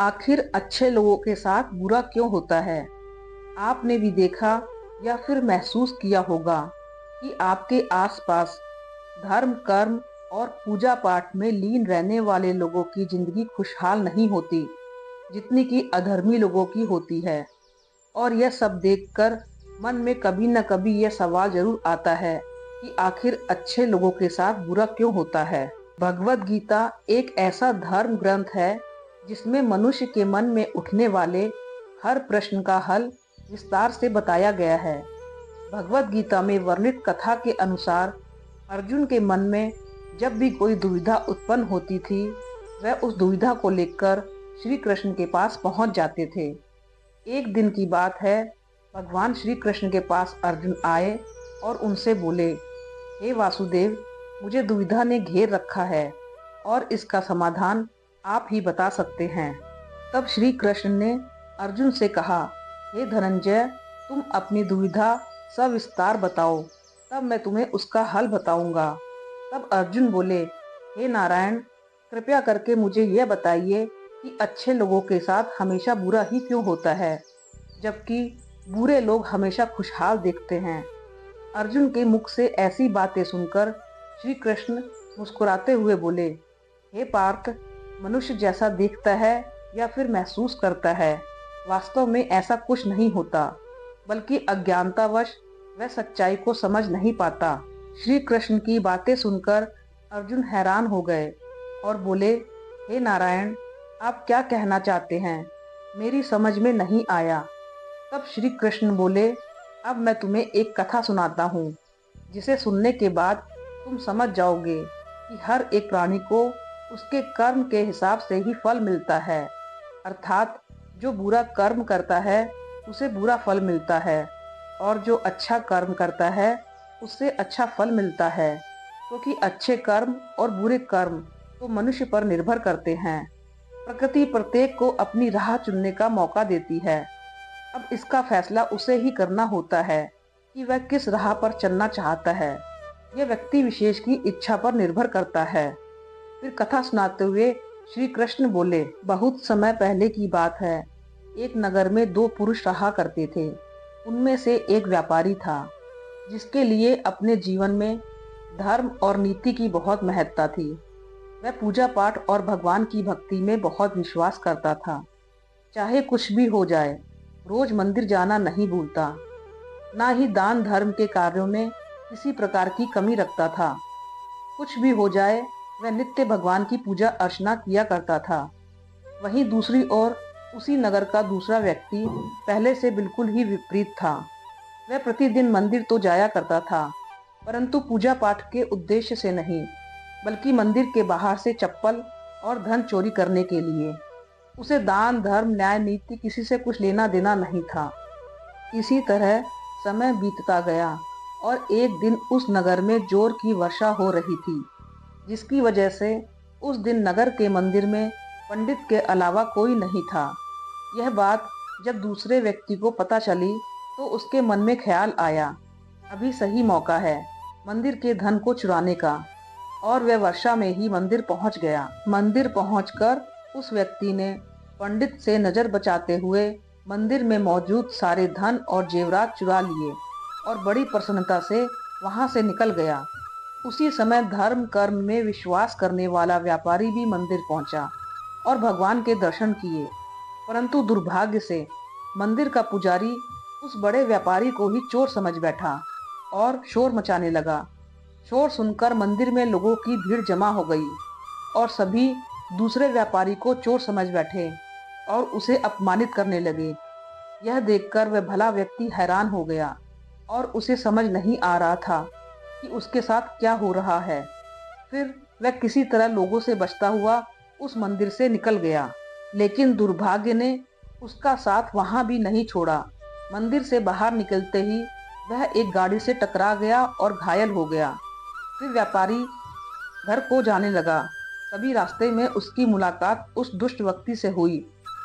आखिर अच्छे लोगों के साथ बुरा क्यों होता है? आपने भी देखा या फिर महसूस किया होगा कि आपके आसपास धर्म, कर्म और पूजा पाठ में लीन रहने वाले लोगों की जिंदगी खुशहाल नहीं होती, जितनी कि अधर्मी लोगों की होती है। और यह सब देखकर मन में कभी न कभी यह सवाल जरूर आता है कि आखिर अच्छे लोगों के साथ बुरा क्यों होता है। भगवत गीता एक ऐसा धर्म ग्रंथ है जिसमें मनुष्य के मन में उठने वाले हर प्रश्न का हल विस्तार से बताया गया है। भगवत गीता में वर्णित कथा के अनुसार अर्जुन के मन में जब भी कोई दुविधा उत्पन्न होती थी, वह उस दुविधा को लेकर श्री कृष्ण के पास पहुंच जाते थे। एक दिन की बात है, भगवान श्री कृष्ण के पास अर्जुन आए और उनसे बोले, हे वासुदेव, मुझे दुविधा ने घेर रखा है और इसका समाधान आप ही बता सकते हैं। तब श्री कृष्ण ने अर्जुन से कहा, हे धनंजय, तुम अपनी दुविधा सविस्तार बताओ, तब मैं तुम्हें उसका हल बताऊंगा। तब अर्जुन बोले, हे नारायण, कृपया करके मुझे यह बताइए कि अच्छे लोगों के साथ हमेशा बुरा ही क्यों होता है, जबकि बुरे लोग हमेशा खुशहाल दिखते हैं। अर्जुन के मुख से ऐसी बातें सुनकर श्री कृष्ण मुस्कुराते हुए बोले, हे पार्थ, मनुष्य जैसा दिखता है या फिर महसूस करता है, वास्तव में ऐसा कुछ नहीं होता, बल्कि अज्ञानतावश वह सच्चाई को समझ नहीं पाता। श्री कृष्ण की बातें सुनकर अर्जुन हैरान हो गए और बोले, हे नारायण, आप क्या कहना चाहते हैं? मेरी समझ में नहीं आया। तब श्री कृष्ण बोले, अब मैं तुम्हें एक कथा सुनाता हूँ, जिसे सुनने के बाद तुम समझ जाओगे कि हर एक प्राणी को उसके कर्म के हिसाब से ही फल मिलता है। अर्थात जो बुरा कर्म करता है उसे बुरा फल मिलता है, और जो अच्छा कर्म करता है उससे अच्छा फल मिलता है, क्योंकि अच्छे कर्म और बुरे कर्म तो मनुष्य पर निर्भर करते हैं। प्रकृति प्रत्येक को अपनी राह चुनने का मौका देती है। अब इसका फैसला उसे ही करना होता है कि वह किस राह पर चलना चाहता है। यह व्यक्ति विशेष की इच्छा पर निर्भर करता है। फिर कथा सुनाते हुए श्री कृष्ण बोले, बहुत समय पहले की बात है। एक नगर में दो पुरुष रहा करते थे। उनमें से एक व्यापारी था, जिसके लिए अपने जीवन में धर्म और नीति की बहुत महत्ता थी। वह पूजा पाठ और भगवान की भक्ति में बहुत विश्वास करता था। चाहे कुछ भी हो जाए, रोज मंदिर जाना नहीं भूलता। ना ही दान धर्म के कार्यों में किसी प्रकार की कमी रखता था। कुछ भी हो जाए, वह नित्य भगवान की पूजा अर्चना किया करता था। वहीं दूसरी ओर उसी नगर का दूसरा व्यक्ति पहले से बिल्कुल ही विपरीत था। वह प्रतिदिन मंदिर तो जाया करता था, परंतु पूजा पाठ के उद्देश्य से नहीं, बल्कि मंदिर के बाहर से चप्पल और धन चोरी करने के लिए। उसे दान धर्म न्याय नीति किसी से कुछ लेना देना नहीं था। इसी तरह समय बीतता गया और एक दिन उस नगर में जोर की वर्षा हो रही थी, जिसकी वजह से उस दिन नगर के मंदिर में पंडित के अलावा कोई नहीं था। यह बात जब दूसरे व्यक्ति को पता चली तो उसके मन में ख्याल आया, अभी सही मौका है मंदिर के धन को चुराने का, और वह वर्षा में ही मंदिर पहुंच गया। मंदिर पहुंचकर उस व्यक्ति ने पंडित से नजर बचाते हुए मंदिर में मौजूद सारे धन और जेवरात चुरा लिए और बड़ी प्रसन्नता से वहां से निकल गया। उसी समय धर्म कर्म में विश्वास करने वाला व्यापारी भी मंदिर पहुंचा और भगवान के दर्शन किए, परंतु दुर्भाग्य से मंदिर का पुजारी उस बड़े व्यापारी को ही चोर समझ बैठा और शोर मचाने लगा। शोर सुनकर मंदिर में लोगों की भीड़ जमा हो गई और सभी दूसरे व्यापारी को चोर समझ बैठे और उसे अपमानित करने लगे। यह देखकर वह भला व्यक्ति हैरान हो गया और उसे समझ नहीं आ रहा था कि उसके साथ क्या हो रहा है। फिर वह किसी तरह लोगों से बचता हुआ उस मंदिर से निकल गया, लेकिन दुर्भाग्य ने उसका साथ वहां भी नहीं छोड़ा। मंदिर से बाहर निकलते ही वह एक गाड़ी से टकरा गया और घायल हो गया। फिर व्यापारी घर को जाने लगा। तभी रास्ते में उसकी मुलाकात उस दुष्ट व्यक्ति से हुई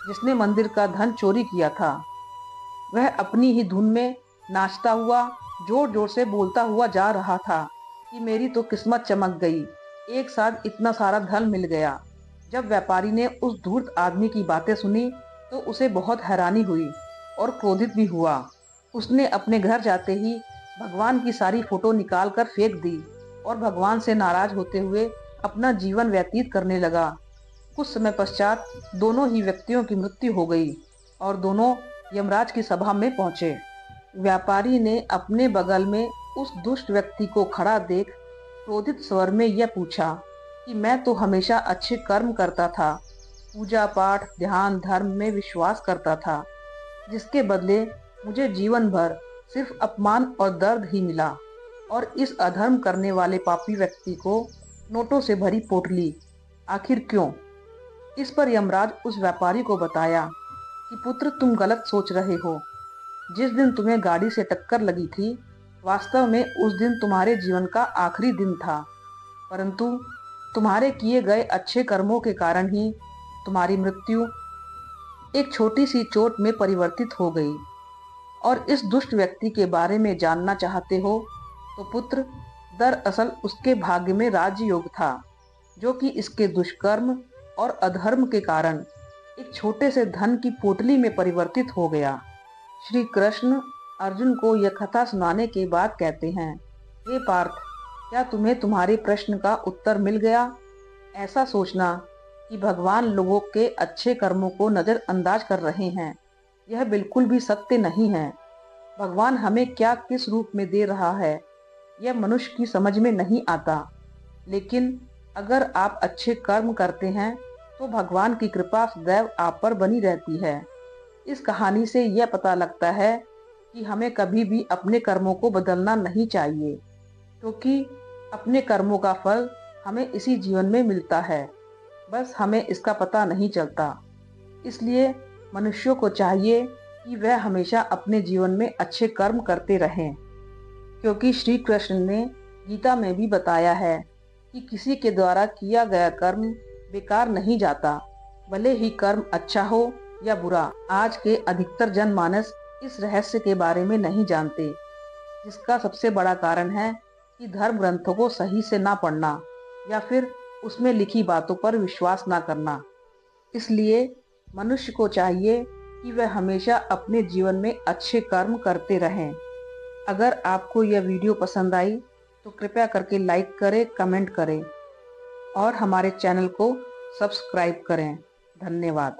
जिसने मंदिर का धन चोरी किया था। वह अपनी ही धुन में नाचता हुआ जोर जोर से बोलता हुआ जा रहा था कि मेरी तो किस्मत चमक गई, एक साथ इतना सारा धन मिल गया। जब व्यापारी ने उस धूर्त आदमी की बातें सुनी तो उसे बहुत हैरानी हुई और क्रोधित भी हुआ। उसने अपने घर जाते ही भगवान की सारी फोटो निकाल कर फेंक दी और भगवान से नाराज होते हुए अपना जीवन व्यतीत करने लगा। कुछ समय पश्चात दोनों ही व्यक्तियों की मृत्यु हो गई और दोनों यमराज की सभा में पहुंचे। व्यापारी ने अपने बगल में उस दुष्ट व्यक्ति को खड़ा देख क्रोधित स्वर में यह पूछा कि मैं तो हमेशा अच्छे कर्म करता था, पूजा पाठ ध्यान धर्म में विश्वास करता था, जिसके बदले मुझे जीवन भर सिर्फ अपमान और दर्द ही मिला, और इस अधर्म करने वाले पापी व्यक्ति को नोटों से भरी पोटली, आखिर क्यों? इस पर यमराज उस व्यापारी को बताया कि पुत्र, तुम गलत सोच रहे हो। जिस दिन तुम्हें गाड़ी से टक्कर लगी थी, वास्तव में उस दिन तुम्हारे जीवन का आखिरी दिन था, परंतु तुम्हारे किए गए अच्छे कर्मों के कारण ही तुम्हारी मृत्यु एक छोटी सी चोट में परिवर्तित हो गई। और इस दुष्ट व्यक्ति के बारे में जानना चाहते हो तो पुत्र, दरअसल उसके भाग्य में राजयोग था, जो कि इसके दुष्कर्म और अधर्म के कारण एक छोटे से धन की पोटली में परिवर्तित हो गया। श्री कृष्ण अर्जुन को यह कथा सुनाने के बाद कहते हैं, हे पार्थ, क्या तुम्हें तुम्हारे प्रश्न का उत्तर मिल गया? ऐसा सोचना कि भगवान लोगों के अच्छे कर्मों को नजरअंदाज कर रहे हैं, यह बिल्कुल भी सत्य नहीं है। भगवान हमें क्या किस रूप में दे रहा है, यह मनुष्य की समझ में नहीं आता। लेकिन अगर आप अच्छे कर्म करते हैं तो भगवान की कृपा सदैव आप पर बनी रहती है। इस कहानी से यह पता लगता है कि हमें कभी भी अपने कर्मों को बदलना नहीं चाहिए, क्योंकि अपने कर्मों का फल हमें इसी जीवन में मिलता है, बस हमें इसका पता नहीं चलता। इसलिए मनुष्यों को चाहिए कि वह हमेशा अपने जीवन में अच्छे कर्म करते रहें, क्योंकि श्री कृष्ण ने गीता में भी बताया है कि किसी के द्वारा किया गया कर्म बेकार नहीं जाता, भले ही कर्म अच्छा हो या बुरा। आज के अधिकतर जनमानस इस रहस्य के बारे में नहीं जानते, जिसका सबसे बड़ा कारण है कि धर्म ग्रंथों को सही से ना पढ़ना या फिर उसमें लिखी बातों पर विश्वास ना करना। इसलिए मनुष्य को चाहिए कि वह हमेशा अपने जीवन में अच्छे कर्म करते रहें। अगर आपको यह वीडियो पसंद आई तो कृपया करके लाइक करें, कमेंट करें और हमारे चैनल को सब्सक्राइब करें। धन्यवाद।